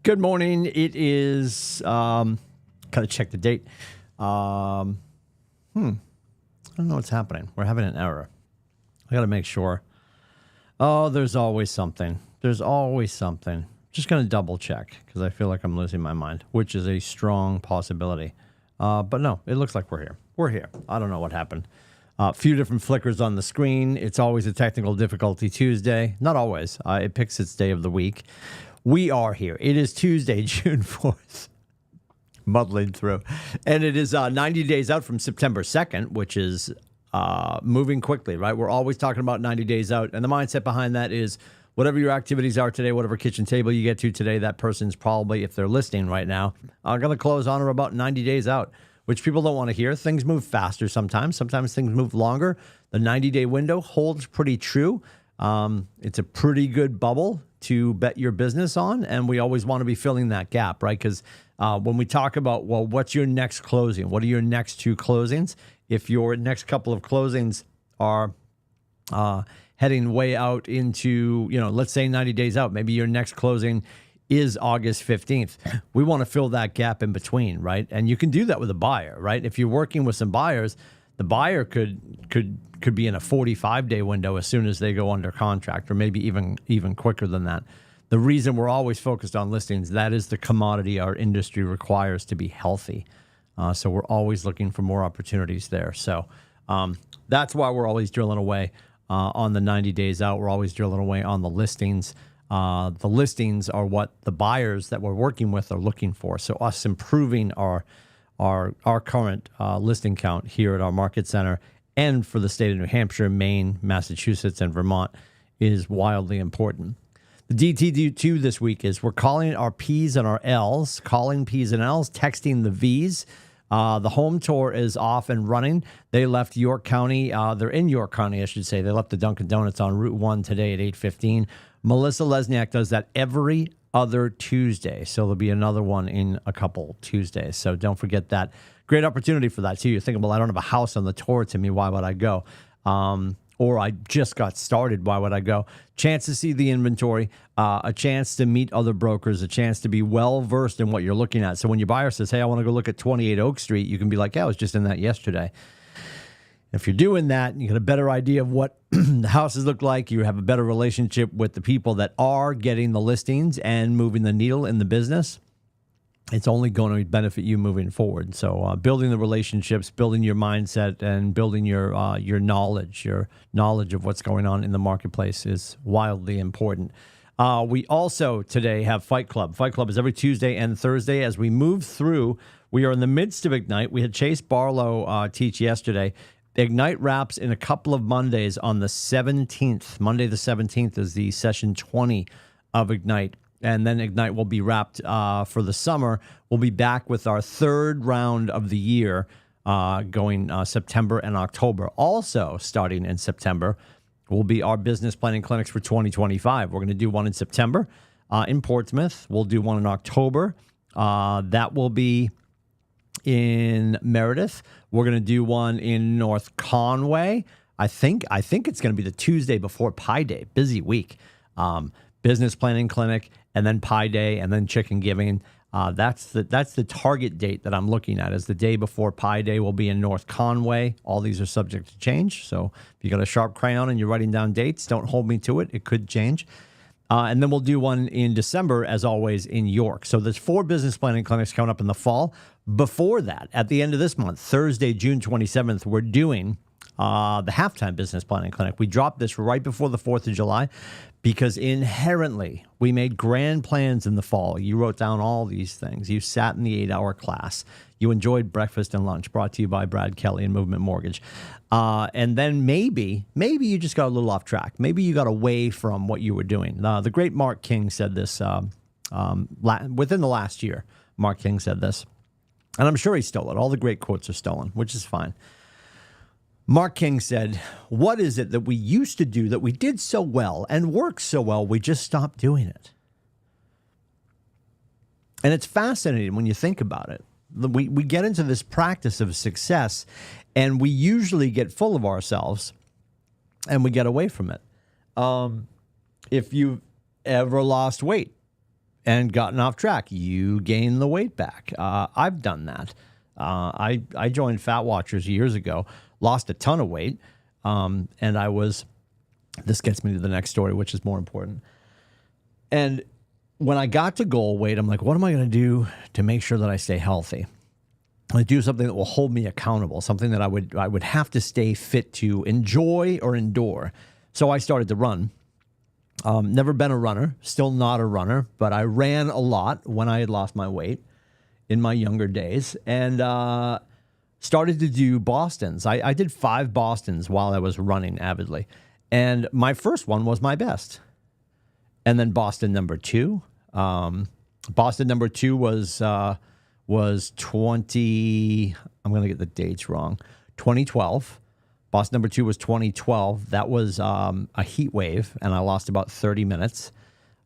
Good morning. It is, gotta check the date. I don't know what's happening. We're having an error. I gotta make sure. Oh, there's always something. There's always something. Just gonna double check because I feel like I'm losing my mind, which is a strong possibility. But no, it looks like we're here. We're here. I don't know what happened. A few different flickers on the screen. It's always a technical difficulty Tuesday. Not always. It picks its day of the week. We are here. It is Tuesday, June 4th. Muddling through. And it is 90 days out from September 2nd, which is moving quickly, right? We're always talking about 90 days out. And the mindset behind that is whatever your activities are today, whatever kitchen table you get to today, that person's probably, if they're listening right now, going to close on or about 90 days out, which people don't want to hear. Things move faster sometimes. Sometimes things move longer. The 90-day window holds pretty true. It's a pretty good bubble to bet your business on, and we always want to be filling that gap, right? Because when we talk about, well, what's your next closing? What are your next two closings? If your next couple of closings are heading way out into, let's say 90 days out, maybe your next closing is August 15th. We want to fill that gap in between, right? And you can do that with a buyer, right? If you're working with some buyers, the buyer could be in a 45-day window as soon as they go under contract, or maybe even quicker than that. The reason we're always focused on listings, that is the commodity our industry requires to be healthy. So we're always looking for more opportunities there. So that's why we're always drilling away on the 90 days out. We're always drilling away on the listings. The listings are what the buyers that we're working with are looking for. So us improving our current listing count here at our market center and for the state of New Hampshire, Maine, Massachusetts, and Vermont is wildly important. The DTD2 this week is we're calling our P's and our L's, calling P's and L's, texting the V's. The home tour is off and running. They left York County. They're in York County, I should say. They left the Dunkin' Donuts on Route 1 today at 8:15. Melissa Lesniak does that every other Tuesday. So there'll be another one in a couple Tuesdays. So don't forget that. Great opportunity for that, too. You're thinking, well, I don't have a house on the tour to me. Why would I go? Or I just got started. Why would I go? Chance to see the inventory, a chance to meet other brokers, a chance to be well-versed in what you're looking at. So when your buyer says, hey, I want to go look at 28 Oak Street, you can be like, yeah, I was just in that yesterday. If you're doing that, you get a better idea of what the houses look like. You have a better relationship with the people that are getting the listings and moving the needle in the business. It's only going to benefit you moving forward. So building the relationships, building your mindset, and building your knowledge of what's going on in the marketplace is wildly important. We also today have Fight Club. Fight Club is every Tuesday and Thursday. As we move through, we are in the midst of Ignite. We had Chase Barlow teach yesterday. Ignite wraps in a couple of Mondays on the 17th. Monday the 17th is the session 20 of Ignite. And then Ignite will be wrapped for the summer. We'll be back with our third round of the year going September and October. Also, starting in September, will be our business planning clinics for 2025. We're going to do one in September in Portsmouth. We'll do one in October. That will be in Meredith. We're going to do one in North Conway. I think it's going to be the Tuesday before Pi Day. Busy week. Business planning clinic, and then Pi Day, and then chicken giving. That's the target date that I'm looking at. Is the day before Pi Day will be in North Conway. All these are subject to change. So if you got a sharp crayon and you're writing down dates, don't hold me to it. It could change. And then we'll do one in December, as always, in York. So there's 4 business planning clinics coming up in the fall. Before that, at the end of this month, Thursday, June 27th, we're doing the halftime business planning clinic. We dropped this right before the 4th of July because inherently we made grand plans in the fall. You wrote down all these things. You sat in the 8-hour class. You enjoyed breakfast and lunch, brought to you by Brad Kelly and Movement Mortgage. And then maybe you just got a little off track. Maybe you got away from what you were doing. The great Mark King said this within the last year. Mark King said this. And I'm sure he stole it. All the great quotes are stolen, which is fine. Mark King said, what is it that we used to do that we did so well and worked so well, we just stopped doing it? And it's fascinating when you think about it. We get into this practice of success, and we usually get full of ourselves, and we get away from it. If you've ever lost weight, and gotten off track. You gain the weight back. I've done that. I joined Fat Watchers years ago, lost a ton of weight, and this gets me to the next story, which is more important. And when I got to goal weight, I'm like, what am I going to do to make sure that I stay healthy? I do something that will hold me accountable, something that I would have to stay fit to enjoy or endure. So I started to run. Never been a runner, still not a runner, but I ran a lot when I had lost my weight in my younger days, and started to do Bostons. I did 5 Bostons while I was running avidly, and my first one was my best. And then Boston number 2. Boston number 2 was 20. I'm going to get the dates wrong. 2012. Boston number 2 was 2012. That was a heat wave, and I lost about 30 minutes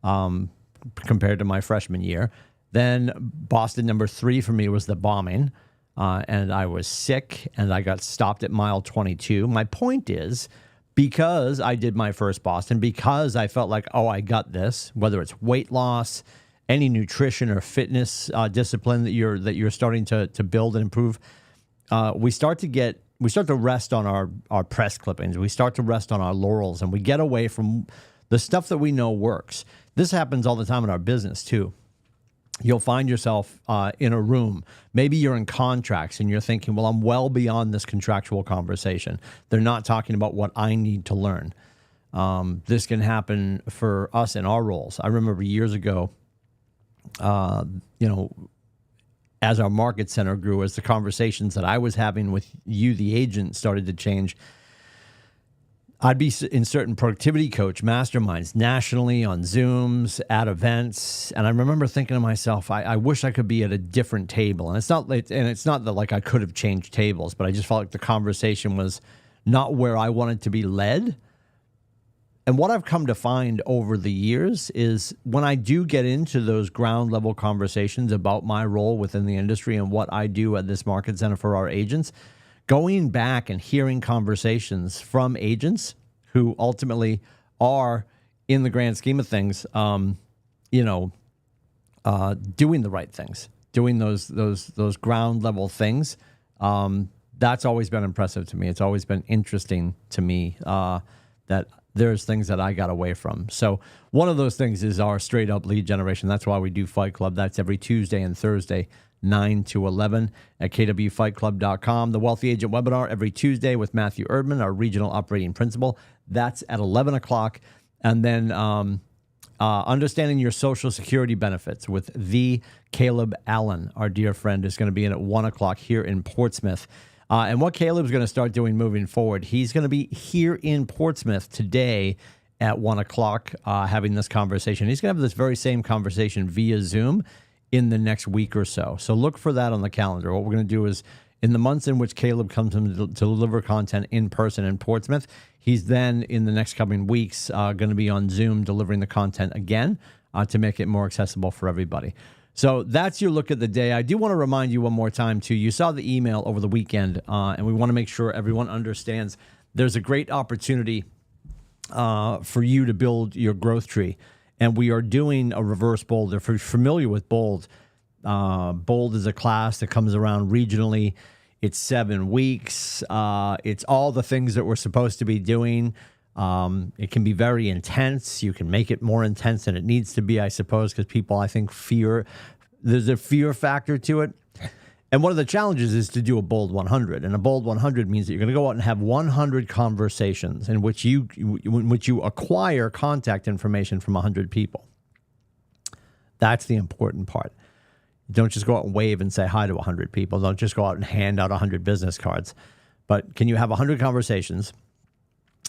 compared to my freshman year. Then Boston number 3 for me was the bombing, and I was sick, and I got stopped at mile 22. My point is, because I did my first Boston, because I felt like, oh, I got this, whether it's weight loss, any nutrition or fitness discipline that you're starting to build and improve, we start to rest on our press clippings. We start to rest on our laurels, and we get away from the stuff that we know works. This happens all the time in our business too. You'll find yourself in a room. Maybe you're in contracts and you're thinking, well, I'm well beyond this contractual conversation. They're not talking about what I need to learn. This can happen for us in our roles. I remember years ago, as our market center grew, as the conversations that I was having with you, the agent, started to change, I'd be in certain productivity coach masterminds nationally on Zooms, at events, and I remember thinking to myself, I wish I could be at a different table. And it's not that like I could have changed tables, but I just felt like the conversation was not where I wanted to be led. And what I've come to find over the years is when I do get into those ground level conversations about my role within the industry and what I do at this market center for our agents, going back and hearing conversations from agents who ultimately are, in the grand scheme of things, doing the right things, doing those ground level things. That's always been impressive to me. It's always been interesting to me that there's things that I got away from. So one of those things is our straight up lead generation. That's why we do Fight Club. That's every Tuesday and Thursday, 9 to 11 at KWFightClub.com. The Wealthy Agent webinar every Tuesday with Matthew Erdman, our regional operating principal. That's at 11 o'clock. And then understanding your Social Security benefits with the Caleb Allen, our dear friend, is going to be in at 1 o'clock here in Portsmouth. And what Caleb's going to start doing moving forward, he's going to be here in Portsmouth today at 1 o'clock having this conversation. He's going to have this very same conversation via Zoom in the next week or so. So look for that on the calendar. What we're going to do is, in the months in which Caleb comes in to deliver content in person in Portsmouth, he's then, in the next coming weeks, going to be on Zoom delivering the content again to make it more accessible for everybody. So that's your look at the day. I do want to remind you one more time, too. You saw the email over the weekend, and we want to make sure everyone understands there's a great opportunity for you to build your growth tree. And we are doing a reverse bold. If you're familiar with bold, bold is a class that comes around regionally. It's 7 weeks. It's all the things that we're supposed to be doing. It can be very intense. You can make it more intense than it needs to be, I suppose, because people, I think, fear. There's a fear factor to it. And one of the challenges is to do a bold 100. And a bold 100 means that you're going to go out and have 100 conversations in which you acquire contact information from 100 people. That's the important part. Don't just go out and wave and say hi to 100 people. Don't just go out and hand out 100 business cards. But can you have 100 conversations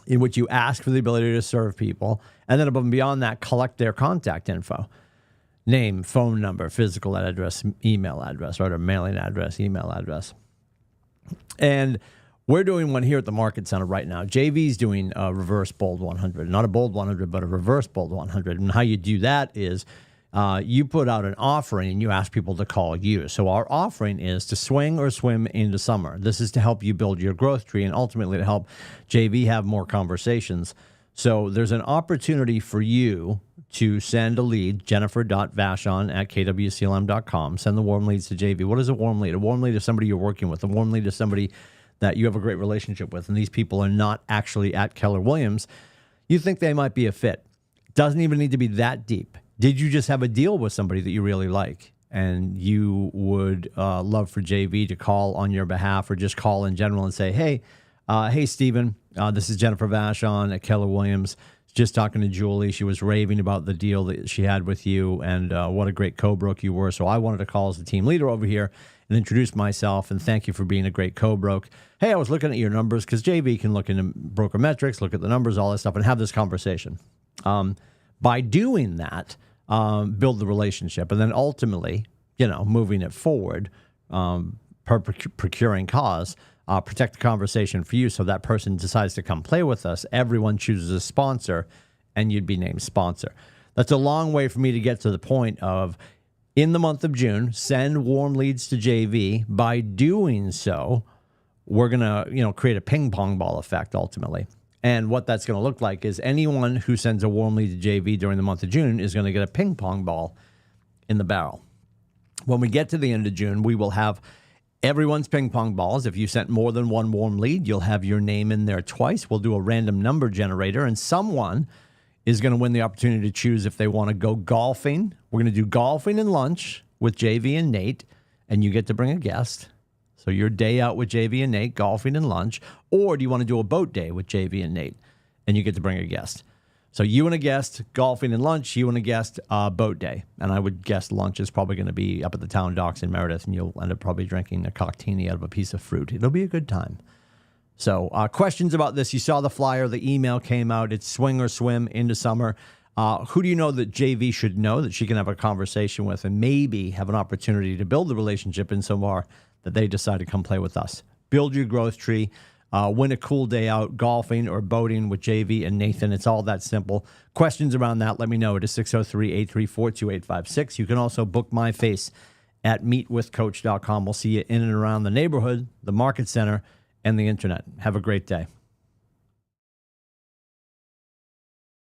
in which you ask for the ability to serve people, and then above and beyond that, collect their contact info? Name, phone number, physical address, email address, right, or mailing address, email address. And we're doing one here at the Market Center right now. JV's doing a reverse bold 100. Not a bold 100, but a reverse bold 100. And how you do that is you put out an offering and you ask people to call you. So our offering is to swing or swim into summer. This is to help you build your growth tree and ultimately to help JV have more conversations. So there's an opportunity for you to send a lead, jennifer.vashon@kwclm.com. Send the warm leads to JV. What is a warm lead? A warm lead is somebody you're working with. A warm lead is somebody that you have a great relationship with, and these people are not actually at Keller Williams. You think they might be a fit. Doesn't even need to be that deep. Did you just have a deal with somebody that you really like, and you would love for JV to call on your behalf, or just call in general and say, hey, Stephen, this is Jennifer Vashon at Keller Williams. Just talking to Julie. She was raving about the deal that she had with you and what a great co-broke you were. So I wanted to call as the team leader over here and introduce myself and thank you for being a great co-broke. Hey, I was looking at your numbers because JV can look into broker metrics, look at the numbers, all that stuff, and have this conversation. By doing that, build the relationship. And then ultimately, moving it forward, procuring cause, protect the conversation for you so that person decides to come play with us. Everyone chooses a sponsor, and you'd be named sponsor. That's a long way for me to get to the point of, in the month of June, send warm leads to JV. By doing so, we're going to create a ping pong ball effect ultimately. And what that's going to look like is anyone who sends a warm lead to JV during the month of June is going to get a ping pong ball in the barrel. When we get to the end of June, we will have everyone's ping pong balls. If you sent more than one warm lead, you'll have your name in there twice. We'll do a random number generator, and someone is going to win the opportunity to choose if they want to go golfing. We're going to do golfing and lunch with JV and Nate, and you get to bring a guest. So your day out with JV and Nate, golfing and lunch, or do you want to do a boat day with JV and Nate, and you get to bring a guest? So you and a guest, golfing and lunch, you and a guest, boat day. And I would guess lunch is probably going to be up at the town docks in Meredith, and you'll end up probably drinking a cocktaini out of a piece of fruit. It'll be a good time. So questions about this? You saw the flyer, the email came out. It's swing or swim into summer. Who do you know that JV should know that she can have a conversation with and maybe have an opportunity to build the relationship in so far that they decide to come play with us? Build your growth tree. Win a cool day out golfing or boating with JV and Nathan. It's all that simple. Questions around that, let me know. It is 603-834-2856. You can also book my face at meetwithcoach.com. We'll see you in and around the neighborhood, the market center, and the internet. Have a great day.